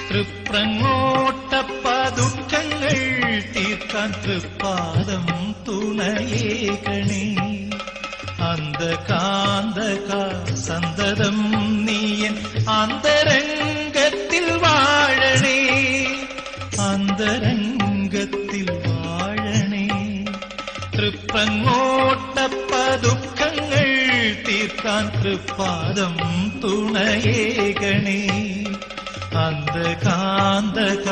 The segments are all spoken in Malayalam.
തൃപ്രങ്ങോട്ടപ്പദുഃഖങ്ങൾ തീർക്കാൻ തൃപ്പാദം തുണയേകണേ. അന്ധകാന്തക സന്തതം നീയൻ അന്തരംഗത്തിൽ വാഴണേ, അന്തരംഗത്തിൽ വാഴണേ. തൃപ്രങ്ങോട്ടപ്പദുഃഖങ്ങൾ തീർക്കാൻ തൃപ്പാദം തുണയേകണേ. അന്ധകാന്തക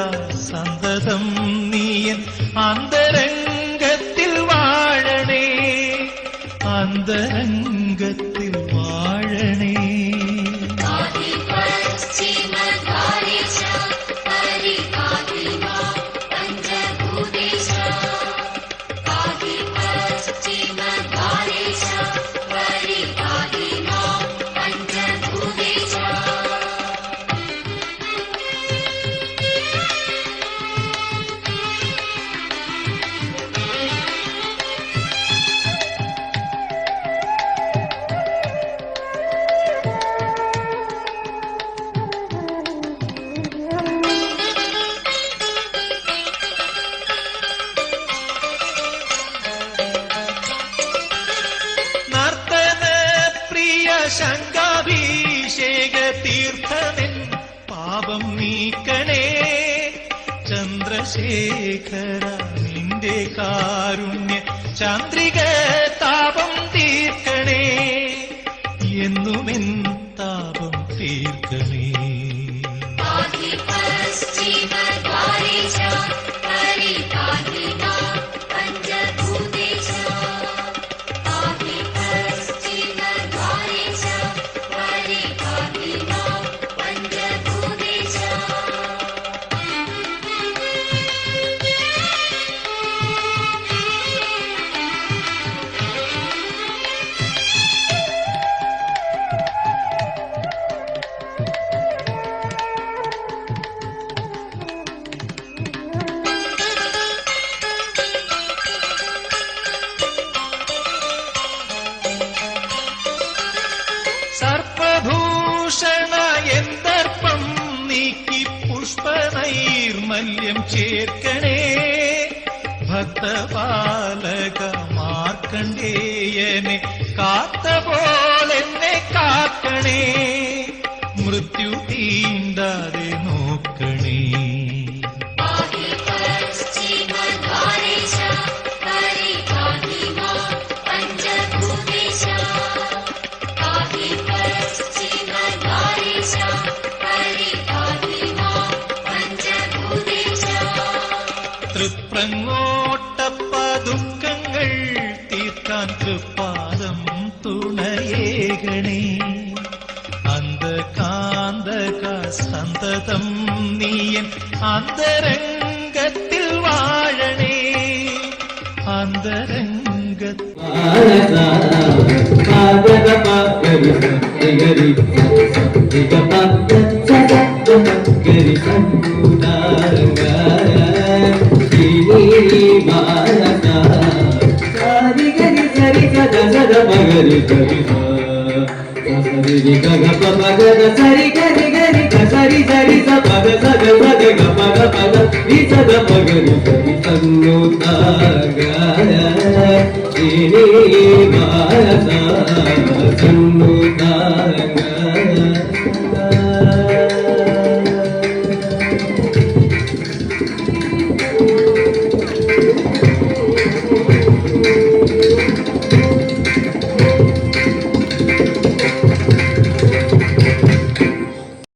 സന്തതം നീയൻ അന്തരംഗത്തിൽ വാഴണേ, അന്തരംഗത്തിൽ വാഴണേ. ശങ്കാഭിഷേക തീർത്ഥമെൻ പാപം നീക്കണേ. ചന്ദ്രശേഖര നിന്റെ കാരുണ്യ ചന്ദ്രിക താപം തീർക്കണേ, എന്നുമെൻ താപം തീർക്കണേ. സർപ്പഭൂഷണ എന്തർപ്പം നീക്കി പുഷ്പനൈർമല്യം ചേർക്കണേ. ഭക്തപാലക മാർക്കണ്ഡേയനെ കാത്ത പോലെന്നെ കാക്കണേ, മൃത്യു തീണ്ടാതെ നോക്കണേ. തൃപ്രങ്ങോട്ടപ്പദുഃഖങ്ങൾ തീർക്കാൻ തൃപ്പാദം തുണയേകണേ. അന്ധകാന്തക സന്തതം നീയൻ അന്തരംഗത്തിൽ വാഴണേ, അന്തരംഗത്തിൽ Gari gari ga ga pa pa ga ga sari gari gari ga sari sari sa pa ga sa ga pa ga pa ga pa ga ni sa ga pa ga ni sa ni sa nu ta